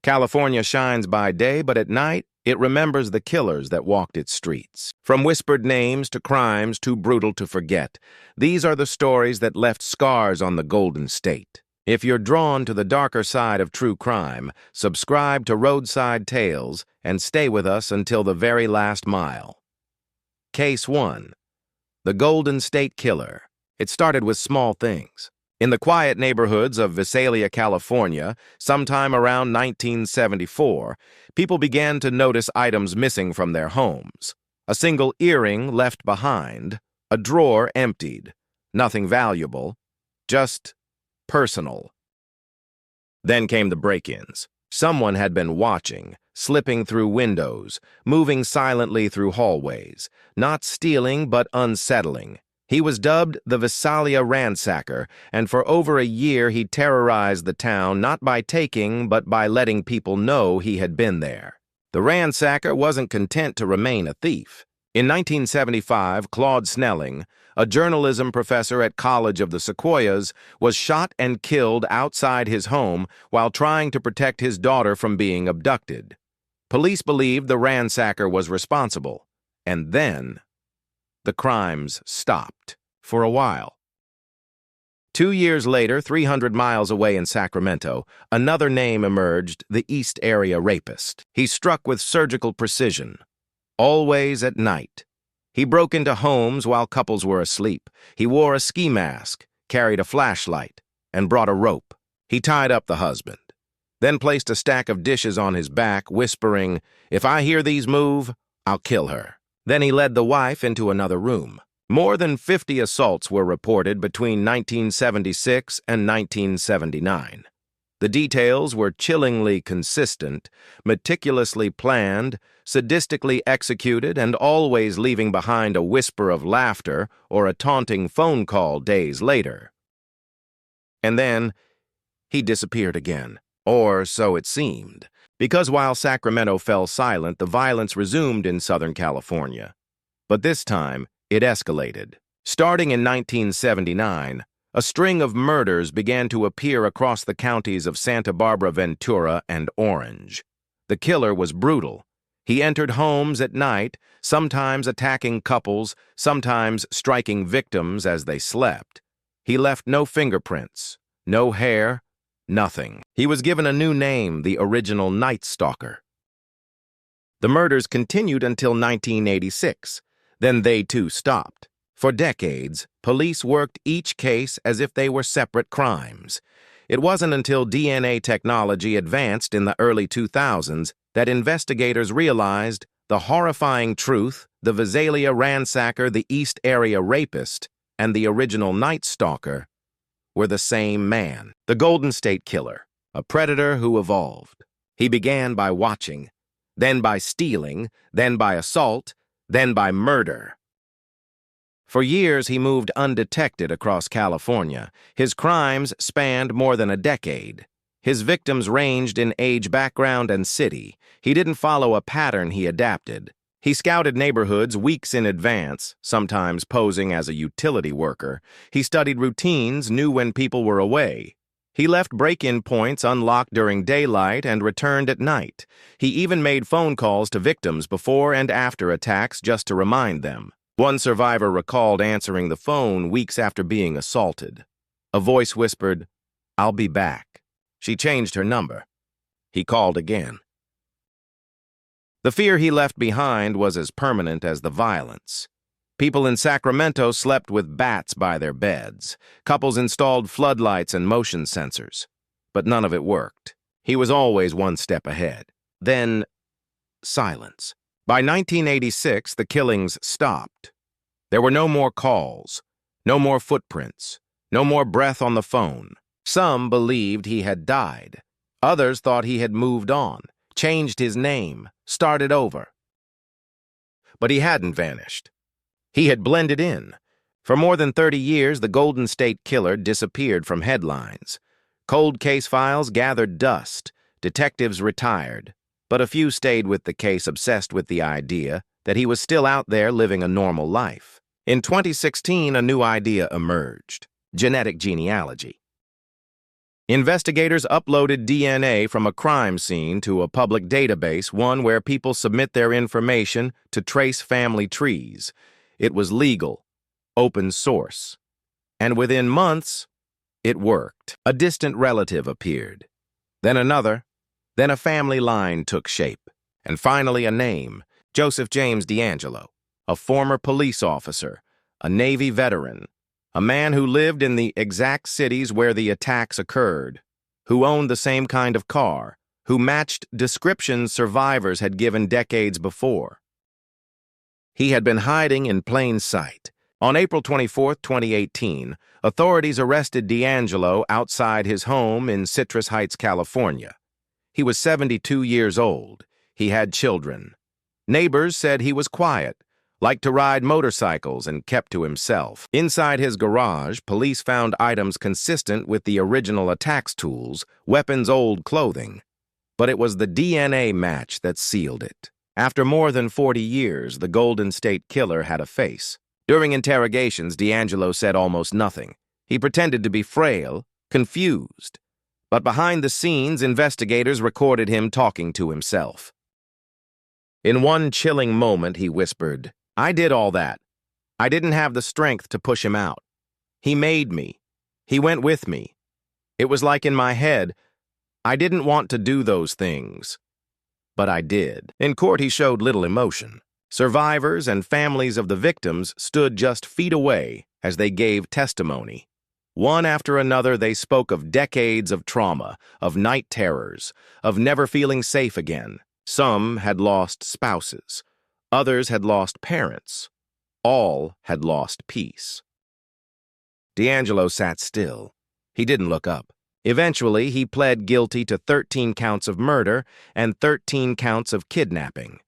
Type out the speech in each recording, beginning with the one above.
California shines by day, but at night, it remembers the killers that walked its streets. From whispered names to crimes too brutal to forget, these are the stories that left scars on the Golden State. If you're drawn to the darker side of true crime, subscribe to Roadside Tales and stay with us until the very last mile. Case 1. The Golden State Killer. It started with small things. In the quiet neighborhoods of Visalia, California, sometime around 1974, people began to notice items missing from their homes. A single earring left behind, a drawer emptied. Nothing valuable, just personal. Then came the break-ins. Someone had been watching, slipping through windows, moving silently through hallways, not stealing but unsettling. He was dubbed the Visalia Ransacker, and for over a year he terrorized the town not by taking but by letting people know he had been there. The Ransacker wasn't content to remain a thief. In 1975, Claude Snelling, a journalism professor at College of the Sequoias, was shot and killed outside his home while trying to protect his daughter from being abducted. Police believed the Ransacker was responsible, and then the crimes stopped for a while. 2 years later, 300 miles away in Sacramento, another name emerged, the East Area Rapist. He struck with surgical precision, always at night. He broke into homes while couples were asleep. He wore a ski mask, carried a flashlight, and brought a rope. He tied up the husband, then placed a stack of dishes on his back, whispering, "If I hear these move, I'll kill her." Then he led the wife into another room. More than 50 assaults were reported between 1976 and 1979. The details were chillingly consistent, meticulously planned, sadistically executed, and always leaving behind a whisper of laughter or a taunting phone call days later. And then he disappeared again, or so it seemed. Because while Sacramento fell silent, the violence resumed in Southern California. But this time, it escalated. Starting in 1979, a string of murders began to appear across the counties of Santa Barbara, Ventura, and Orange. The killer was brutal. He entered homes at night, sometimes attacking couples, sometimes striking victims as they slept. He left no fingerprints, no hair, nothing. He was given a new name, the original Night Stalker. The murders continued until 1986. Then they too stopped. For decades, police worked each case as if they were separate crimes. It wasn't until DNA technology advanced in the early 2000s that investigators realized the horrifying truth: the Visalia Ransacker, the East Area Rapist, and the original Night Stalker were the same man. The Golden State Killer, a predator who evolved. He began by watching, then by stealing, then by assault, then by murder. For years, he moved undetected across California. His crimes spanned more than a decade. His victims ranged in age, background, and city. He didn't follow a pattern, he adapted. He scouted neighborhoods weeks in advance, sometimes posing as a utility worker. He studied routines, knew when people were away. He left break-in points unlocked during daylight and returned at night. He even made phone calls to victims before and after attacks just to remind them. One survivor recalled answering the phone weeks after being assaulted. A voice whispered, "I'll be back." She changed her number. He called again. The fear he left behind was as permanent as the violence. People in Sacramento slept with bats by their beds. Couples installed floodlights and motion sensors. But none of it worked. He was always one step ahead. Then, silence. By 1986, the killings stopped. There were no more calls, no more footprints, no more breath on the phone. Some believed he had died. Others thought he had moved on, changed his name, started over. But he hadn't vanished. He had blended in. For more than 30 years, the Golden State Killer disappeared from headlines. Cold case files gathered dust. Detectives retired. But a few stayed with the case, obsessed with the idea that he was still out there living a normal life. In 2016, a new idea emerged: genetic genealogy. Investigators uploaded DNA from a crime scene to a public database, one where people submit their information to trace family trees. It was legal, open source. And within months, it worked. A distant relative appeared. Then another. Then a family line took shape. And finally a name, Joseph James D'Angelo, a former police officer, a Navy veteran, a man who lived in the exact cities where the attacks occurred, who owned the same kind of car, who matched descriptions survivors had given decades before. He had been hiding in plain sight. On April 24, 2018, authorities arrested D'Angelo outside his home in Citrus Heights, California. He was 72 years old. He had children. Neighbors said he was quiet, liked to ride motorcycles, and kept to himself. Inside his garage, police found items consistent with the original attacks tools, weapons, old clothing. But it was the DNA match that sealed it. After more than 40 years, the Golden State Killer had a face. During interrogations, D'Angelo said almost nothing. He pretended to be frail, confused. But behind the scenes, investigators recorded him talking to himself. In one chilling moment, he whispered, "I did all that. I didn't have the strength to push him out. He made me. He went with me. It was like in my head, I didn't want to do those things. But I did." In court, he showed little emotion. Survivors and families of the victims stood just feet away as they gave testimony. One after another, they spoke of decades of trauma, of night terrors, of never feeling safe again. Some had lost spouses. Others had lost parents. All had lost peace. D'Angelo sat still. He didn't look up. Eventually, he pled guilty to 13 counts of murder and 13 counts of kidnapping.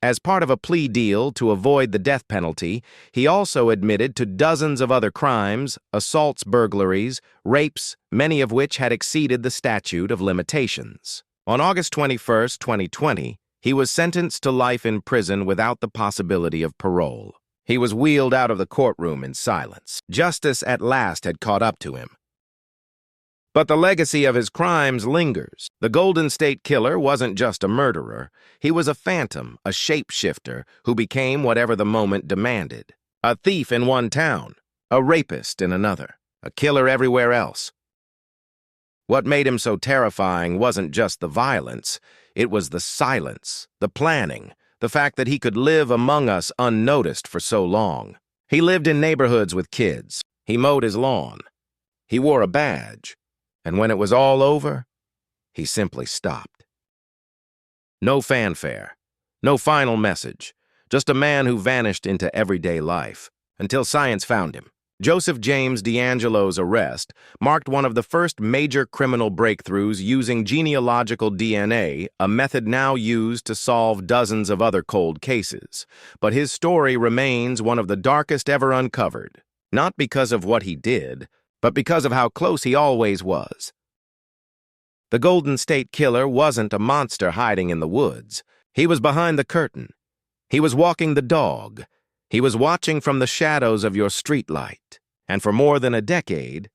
As part of a plea deal to avoid the death penalty, he also admitted to dozens of other crimes, assaults, burglaries, rapes, many of which had exceeded the statute of limitations. On August 21, 2020, he was sentenced to life in prison without the possibility of parole. He was wheeled out of the courtroom in silence. Justice at last had caught up to him. But the legacy of his crimes lingers. The Golden State Killer wasn't just a murderer. He was a phantom, a shapeshifter who became whatever the moment demanded. A thief in one town, a rapist in another, a killer everywhere else. What made him so terrifying wasn't just the violence. It was the silence, the planning, the fact that he could live among us unnoticed for so long. He lived in neighborhoods with kids. He mowed his lawn. He wore a badge. And when it was all over, he simply stopped. No fanfare, no final message, just a man who vanished into everyday life, until science found him. Joseph James D'Angelo's arrest marked one of the first major criminal breakthroughs using genealogical DNA, a method now used to solve dozens of other cold cases. But his story remains one of the darkest ever uncovered, not because of what he did, but because of how close he always was. The Golden State Killer wasn't a monster hiding in the woods. He was behind the curtain. He was walking the dog. He was watching from the shadows of your streetlight. And for more than a decade,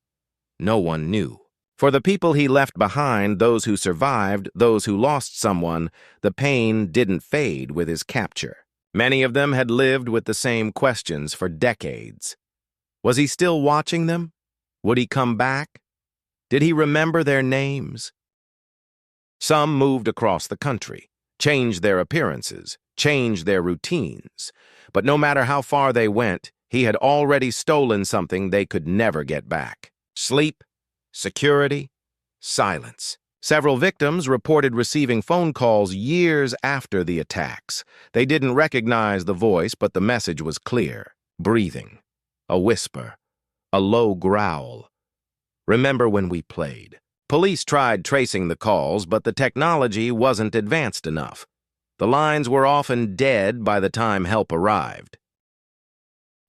no one knew. For the people he left behind, those who survived, those who lost someone, the pain didn't fade with his capture. Many of them had lived with the same questions for decades. Was he still watching them? Would he come back? Did he remember their names? Some moved across the country, changed their appearances, changed their routines. But no matter how far they went, he had already stolen something they could never get back. Sleep, security, silence. Several victims reported receiving phone calls years after the attacks. They didn't recognize the voice, but the message was clear. Breathing, a whisper, a low growl. Remember when we played? Police tried tracing the calls, but the technology wasn't advanced enough. The lines were often dead by the time help arrived.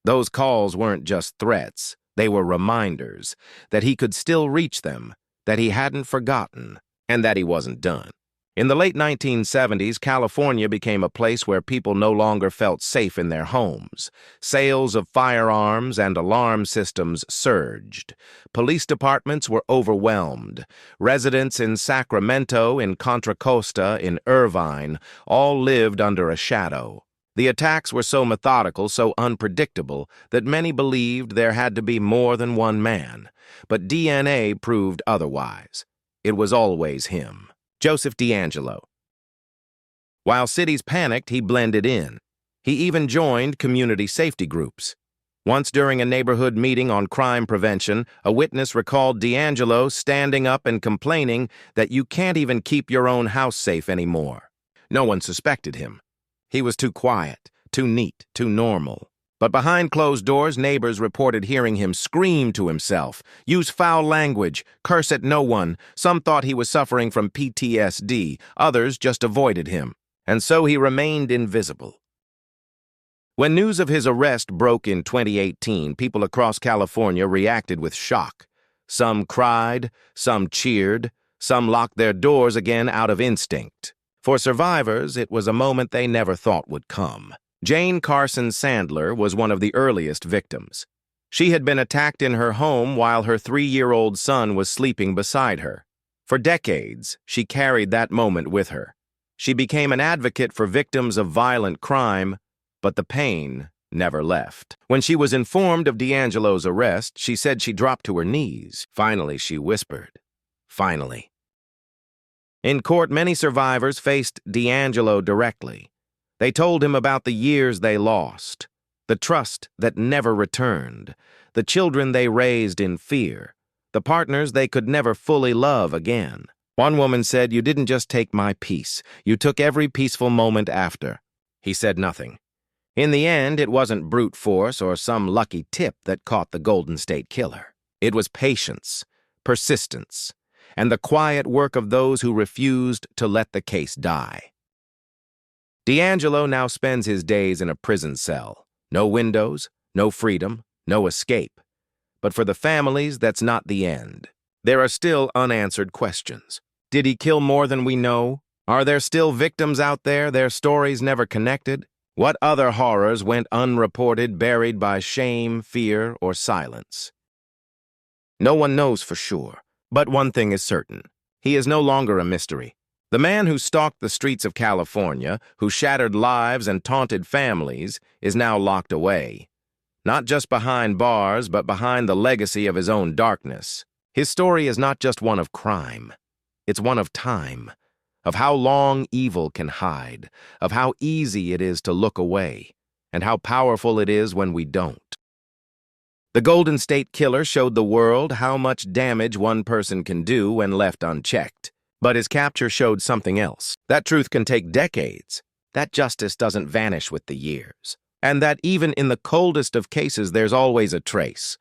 Those calls weren't just threats. They were reminders that he could still reach them, that he hadn't forgotten, and that he wasn't done. In the late 1970s, California became a place where people no longer felt safe in their homes. Sales of firearms and alarm systems surged. Police departments were overwhelmed. Residents in Sacramento, in Contra Costa, in Irvine, all lived under a shadow. The attacks were so methodical, so unpredictable, that many believed there had to be more than one man. But DNA proved otherwise. It was always him. Joseph DeAngelo. While cities panicked, he blended in. He even joined community safety groups. Once during a neighborhood meeting on crime prevention, a witness recalled DeAngelo standing up and complaining that you can't even keep your own house safe anymore. No one suspected him. He was too quiet, too neat, too normal. But behind closed doors, neighbors reported hearing him scream to himself, use foul language, curse at no one. Some thought he was suffering from PTSD, others just avoided him. And so he remained invisible. When news of his arrest broke in 2018, people across California reacted with shock. Some cried, some cheered, some locked their doors again out of instinct. For survivors, it was a moment they never thought would come. Jane Carson Sandler was one of the earliest victims. She had been attacked in her home while her 3-year-old son was sleeping beside her. For decades, she carried that moment with her. She became an advocate for victims of violent crime, but the pain never left. When she was informed of DeAngelo's arrest, she said she dropped to her knees. Finally, she whispered, "Finally." In court, many survivors faced DeAngelo directly. They told him about the years they lost, the trust that never returned, the children they raised in fear, the partners they could never fully love again. One woman said, "You didn't just take my peace, you took every peaceful moment after." He said nothing. In the end, it wasn't brute force or some lucky tip that caught the Golden State Killer. It was patience, persistence, and the quiet work of those who refused to let the case die. DeAngelo now spends his days in a prison cell. No windows, no freedom, no escape. But for the families, that's not the end. There are still unanswered questions. Did he kill more than we know? Are there still victims out there, their stories never connected? What other horrors went unreported, buried by shame, fear, or silence? No one knows for sure, but one thing is certain. He is no longer a mystery. The man who stalked the streets of California, who shattered lives and taunted families, is now locked away. Not just behind bars, but behind the legacy of his own darkness. His story is not just one of crime. It's one of time, of how long evil can hide, of how easy it is to look away, and how powerful it is when we don't. The Golden State Killer showed the world how much damage one person can do when left unchecked. But his capture showed something else. That truth can take decades. That justice doesn't vanish with the years. And that even in the coldest of cases, there's always a trace,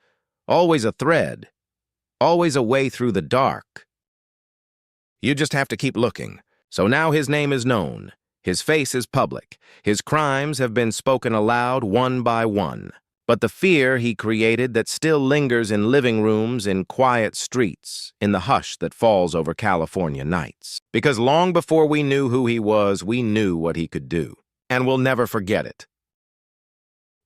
always a thread, always a way through the dark. You just have to keep looking. So now his name is known. His face is public. His crimes have been spoken aloud one by one. But the fear he created that still lingers in living rooms, in quiet streets, in the hush that falls over California nights. Because long before we knew who he was, we knew what he could do. And we'll never forget it.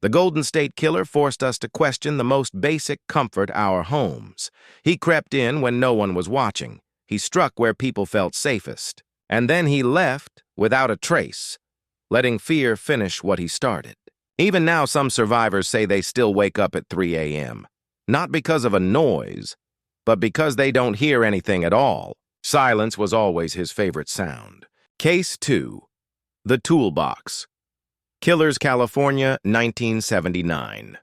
The Golden State Killer forced us to question the most basic comfort, our homes. He crept in when no one was watching. He struck where people felt safest. And then he left without a trace, letting fear finish what he started. Even now, some survivors say they still wake up at 3 a.m. Not because of a noise, but because they don't hear anything at all. Silence was always his favorite sound. Case 2. The Toolbox Killers, California, 1979.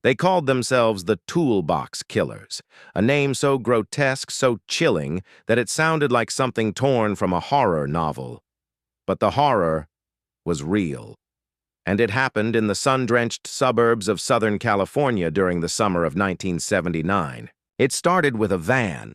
They called themselves the Toolbox Killers, a name so grotesque, so chilling, that it sounded like something torn from a horror novel. But the horror was real. And it happened in the sun-drenched suburbs of Southern California during the summer of 1979. It started with a van,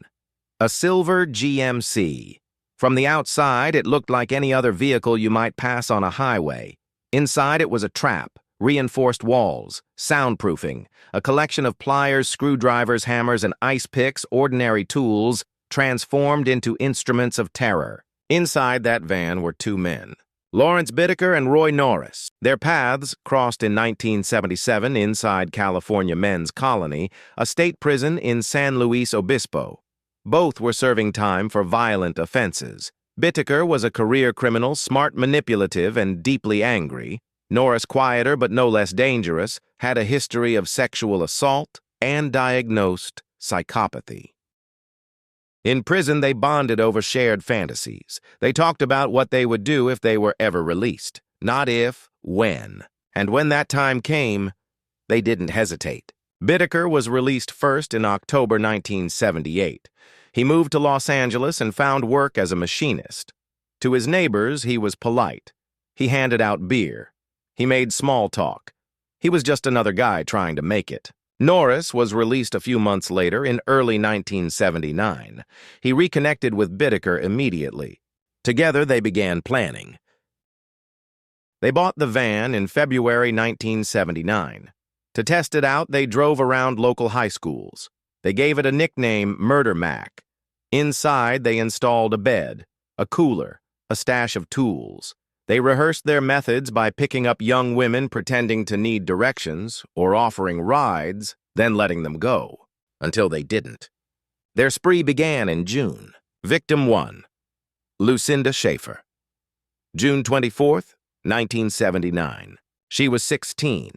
a silver GMC. From the outside, it looked like any other vehicle you might pass on a highway. Inside, it was a trap, reinforced walls, soundproofing, a collection of pliers, screwdrivers, hammers, and ice picks, ordinary tools, transformed into instruments of terror. Inside that van were two men, Lawrence Bittaker and Roy Norris. Their paths crossed in 1977 inside California Men's Colony, a state prison in San Luis Obispo. Both were serving time for violent offenses. Bittaker was a career criminal, smart, manipulative, and deeply angry. Norris, quieter but no less dangerous, had a history of sexual assault and diagnosed psychopathy. In prison, they bonded over shared fantasies. They talked about what they would do if they were ever released. Not if, when. And when that time came, they didn't hesitate. Bittaker was released first in October 1978. He moved to Los Angeles and found work as a machinist. To his neighbors, he was polite. He handed out beer. He made small talk. He was just another guy trying to make it. Norris was released a few months later in early 1979. He reconnected with Bittaker immediately. Together, they began planning. They bought the van in February 1979. To test it out, they drove around local high schools. They gave it a nickname, Murder Mac. Inside, they installed a bed, a cooler, a stash of tools. They rehearsed their methods by picking up young women pretending to need directions or offering rides, then letting them go, until they didn't. Their spree began in June. Victim 1, Lucinda Schaefer. June 24th, 1979. She was 16,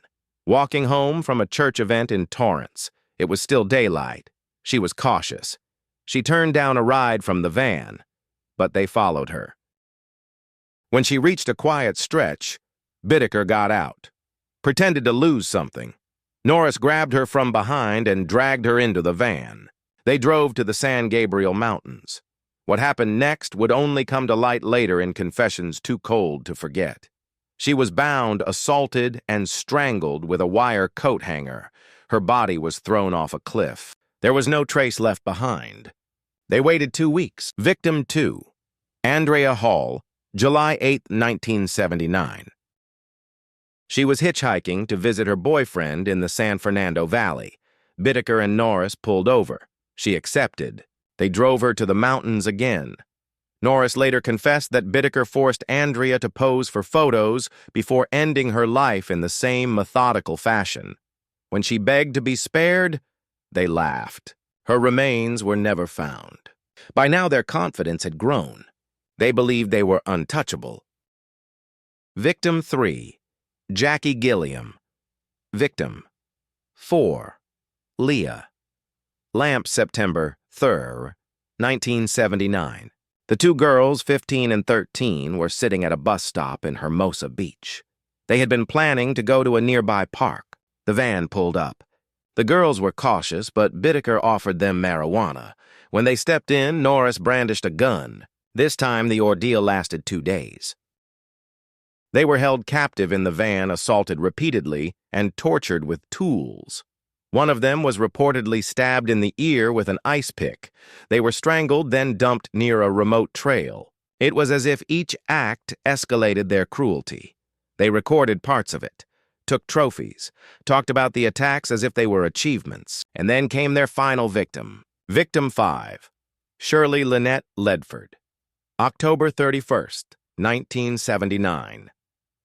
walking home from a church event in Torrance. It was still daylight. She was cautious. She turned down a ride from the van, but they followed her. When she reached a quiet stretch, Bittaker got out, pretended to lose something. Norris grabbed her from behind and dragged her into the van. They drove to the San Gabriel Mountains. What happened next would only come to light later in confessions too cold to forget. She was bound, assaulted, and strangled with a wire coat hanger. Her body was thrown off a cliff. There was no trace left behind. They waited 2 weeks. Victim 2, Andrea Hall, July 8, 1979. She was hitchhiking to visit her boyfriend in the San Fernando Valley. Bittaker and Norris pulled over. She accepted. They drove her to the mountains again. Norris later confessed that Bittaker forced Andrea to pose for photos before ending her life in the same methodical fashion. When she begged to be spared, they laughed. Her remains were never found. By now, their confidence had grown. They believed they were untouchable. Victim 3, Jackie Gilliam. Victim 4, Leah. Lamp, September 3rd, 1979. The two girls, 15 and 13, were sitting at a bus stop in Hermosa Beach. They had been planning to go to a nearby park. The van pulled up. The girls were cautious, but Bittaker offered them marijuana. When they stepped in, Norris brandished a gun. This time, the ordeal lasted 2 days. They were held captive in the van, assaulted repeatedly, and tortured with tools. One of them was reportedly stabbed in the ear with an ice pick. They were strangled, then dumped near a remote trail. It was as if each act escalated their cruelty. They recorded parts of it, took trophies, talked about the attacks as if they were achievements, and then came their final victim. Victim 5, Shirley Lynette Ledford. October 31st, 1979.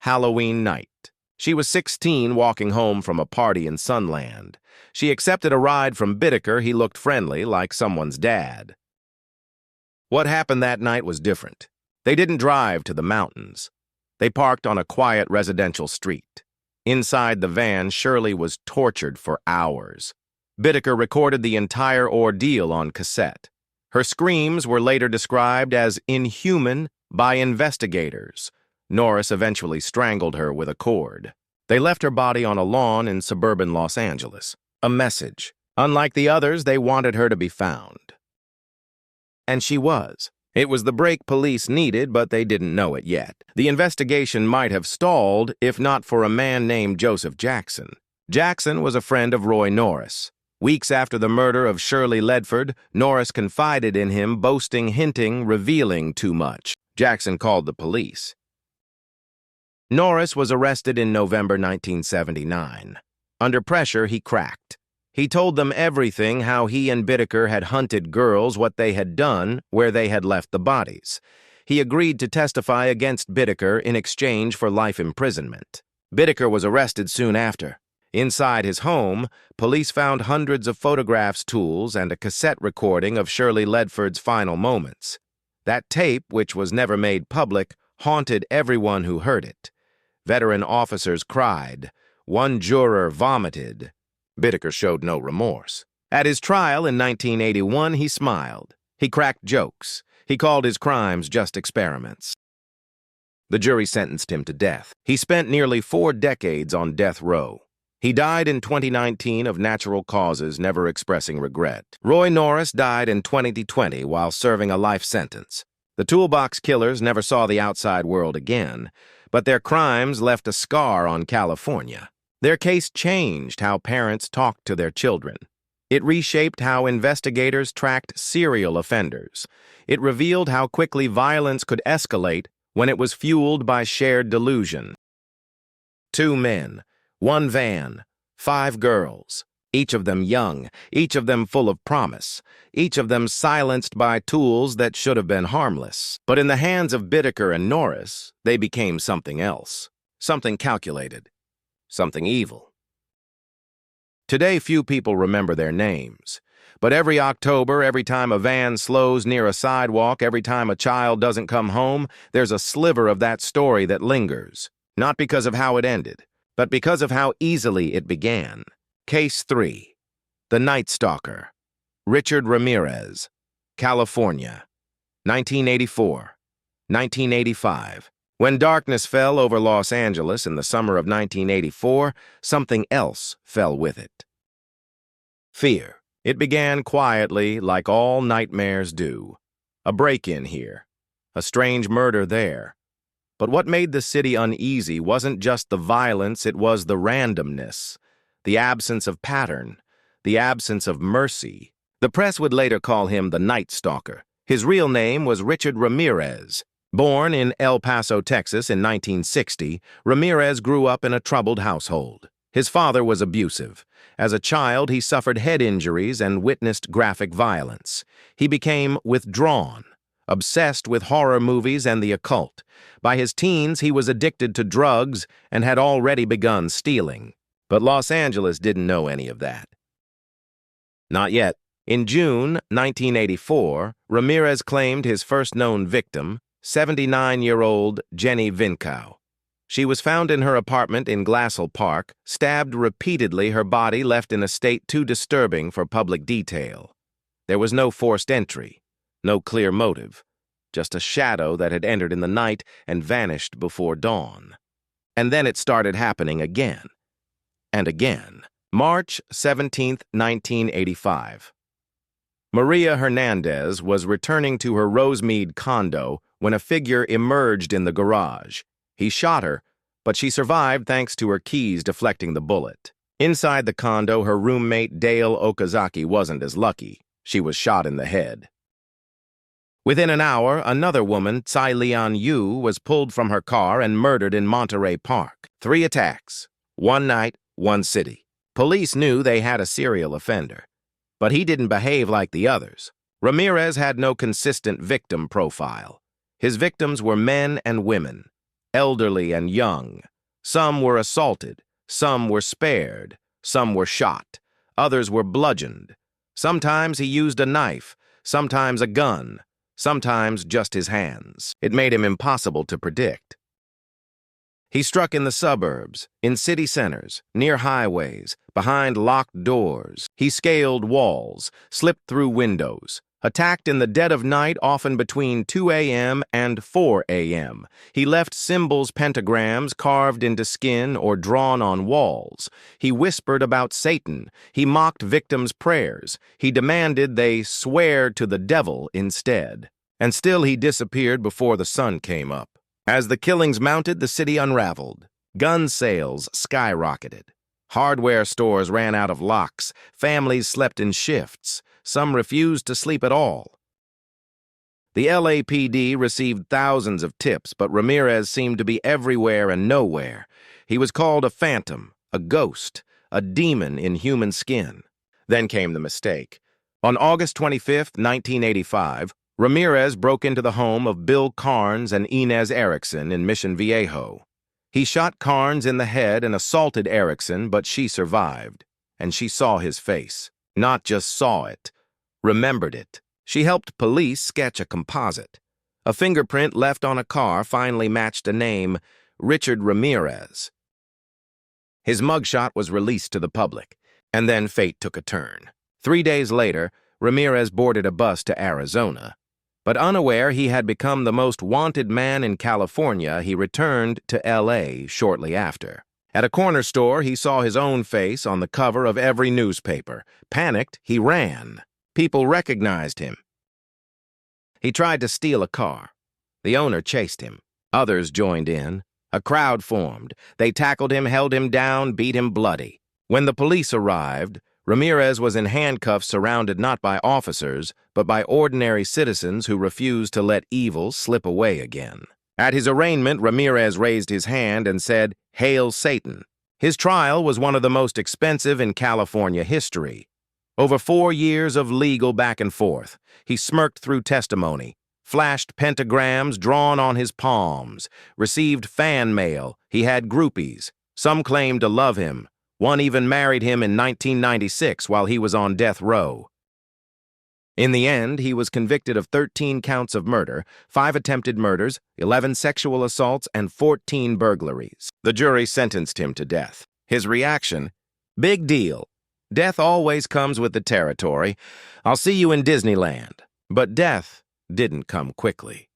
Halloween night. She was 16 walking home from a party in Sunland. She accepted a ride from Bittaker. He looked friendly, like someone's dad. What happened that night was different. They didn't drive to the mountains. They parked on a quiet residential street. Inside the van, Shirley was tortured for hours. Bittaker recorded the entire ordeal on cassette. Her screams were later described as inhuman by investigators. Norris eventually strangled her with a cord. They left her body on a lawn in suburban Los Angeles. A message. Unlike the others, they wanted her to be found. And she was. It was the break police needed, but they didn't know it yet. The investigation might have stalled if not for a man named Joseph Jackson. Jackson was a friend of Roy Norris. Weeks after the murder of Shirley Ledford, Norris confided in him, boasting, hinting, revealing too much. Jackson called the police. Norris was arrested in November 1979. Under pressure, he cracked. He told them everything, how he and Bittaker had hunted girls, what they had done, where they had left the bodies. he agreed to testify against Bittaker in exchange for life imprisonment. Bittaker was arrested soon after. Inside his home, police found hundreds of photographs, tools, and a cassette recording of Shirley Ledford's final moments. That tape, which was never made public, haunted everyone who heard it. Veteran officers cried. One juror vomited. Bittaker showed no remorse. At his trial in 1981, he smiled. He cracked jokes. He called his crimes just experiments. The jury sentenced him to death. He spent nearly 4 decades on death row. He died in 2019 of natural causes, never expressing regret. Roy Norris died in 2020 while serving a life sentence. The Toolbox Killers never saw the outside world again, but their crimes left a scar on California. Their case changed how parents talked to their children. It reshaped how investigators tracked serial offenders. It revealed how quickly violence could escalate when it was fueled by shared delusion. 2 men, 1 van, 5 girls, each of them young, each of them full of promise, each of them silenced by tools that should have been harmless. But in the hands of Bittaker and Norris, they became something else, something calculated, something evil. Today, few people remember their names. But every October, every time a van slows near a sidewalk, every time a child doesn't come home, there's a sliver of that story that lingers. Not because of how it ended, but because of how easily it began. Case 3. The Night Stalker. Richard Ramirez. California. 1984. 1985. When darkness fell over Los Angeles in the summer of 1984, something else fell with it. Fear. It began quietly, like all nightmares do. A break-in here. A strange murder there. But what made the city uneasy wasn't just the violence, it was the randomness, the absence of pattern, the absence of mercy. The press would later call him the Night Stalker. His real name was Richard Ramirez. Born in El Paso, Texas in 1960, Ramirez grew up in a troubled household. His father was abusive. As a child, he suffered head injuries and witnessed graphic violence. He became withdrawn, obsessed with horror movies and the occult. By his teens, he was addicted to drugs and had already begun stealing. But Los Angeles didn't know any of that. Not yet. In June 1984, Ramirez claimed his first known victim, 79-year-old Jenny Vincow. She was found in her apartment in Glassell Park, stabbed repeatedly, her body left in a state too disturbing for public detail. There was no forced entry, no clear motive, just a shadow that had entered in the night and vanished before dawn. And then it started happening again. And again. March 17, 1985. Maria Hernandez was returning to her Rosemead condo when a figure emerged in the garage. He shot her, but she survived thanks to her keys deflecting the bullet. Inside the condo, her roommate Dale Okazaki wasn't as lucky. She was shot in the head. Within an hour, another woman, Tsai Lian Yu, was pulled from her car and murdered in Monterey Park. 3 attacks. 1 night, 1 city. Police knew they had a serial offender, but he didn't behave like the others. Ramirez had no consistent victim profile. His victims were men and women, elderly and young. Some were assaulted, some were spared, some were shot, others were bludgeoned. Sometimes he used a knife, sometimes a gun, sometimes just his hands. It made him impossible to predict. He struck in the suburbs, in city centers, near highways, behind locked doors. He scaled walls, slipped through windows, attacked in the dead of night, often between 2 a.m. and 4 a.m. He left symbols, pentagrams carved into skin or drawn on walls. He whispered about Satan. He mocked victims' prayers. He demanded they swear to the devil instead. And still he disappeared before the sun came up. As the killings mounted, the city unraveled. Gun sales skyrocketed. Hardware stores ran out of locks. Families slept in shifts. Some refused to sleep at all. The LAPD received thousands of tips, but Ramirez seemed to be everywhere and nowhere. He was called a phantom, a ghost, a demon in human skin. Then came the mistake. On August 25, 1985, Ramirez broke into the home of Bill Carnes and Inez Erickson in Mission Viejo. He shot Carnes in the head and assaulted Erickson, but she survived, and she saw his face. Not just saw it, remembered it. She helped police sketch a composite. A fingerprint left on a car finally matched a name, Richard Ramirez. His mugshot was released to the public, and then fate took a turn. 3 days later, Ramirez boarded a bus to Arizona. But unaware he had become the most wanted man in California, he returned to L.A. shortly after. At a corner store, he saw his own face on the cover of every newspaper. Panicked, he ran. People recognized him. He tried to steal a car. The owner chased him. Others joined in. A crowd formed. They tackled him, held him down, beat him bloody. When the police arrived, Ramirez was in handcuffs surrounded not by officers, but by ordinary citizens who refused to let evil slip away again. At his arraignment, Ramirez raised his hand and said, "Hail Satan." His trial was one of the most expensive in California history. Over 4 years of legal back and forth, he smirked through testimony, flashed pentagrams drawn on his palms, received fan mail, he had groupies. Some claimed to love him. One even married him in 1996 while he was on death row. In the end, he was convicted of 13 counts of murder, 5 attempted murders, 11 sexual assaults, and 14 burglaries. The jury sentenced him to death. His reaction? Big deal. Death always comes with the territory. I'll see you in Disneyland. But death didn't come quickly.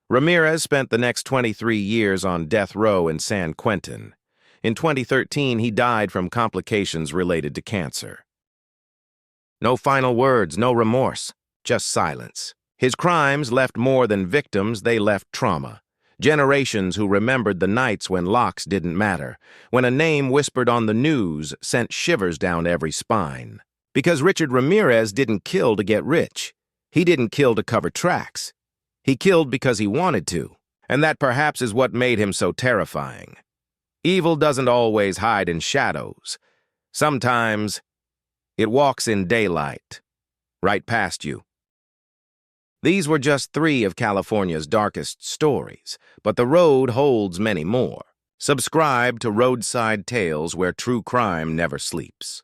Ramirez spent the next 23 years on death row in San Quentin. In 2013, he died from complications related to cancer. No final words, no remorse, just silence. His crimes left more than victims, they left trauma. Generations who remembered the nights when locks didn't matter, when a name whispered on the news sent shivers down every spine. Because Richard Ramirez didn't kill to get rich. He didn't kill to cover tracks. He killed because he wanted to, and that perhaps is what made him so terrifying. Evil doesn't always hide in shadows. Sometimes it walks in daylight, right past you. These were just 3 of California's darkest stories, but the road holds many more. Subscribe to Roadside Tales, where true crime never sleeps.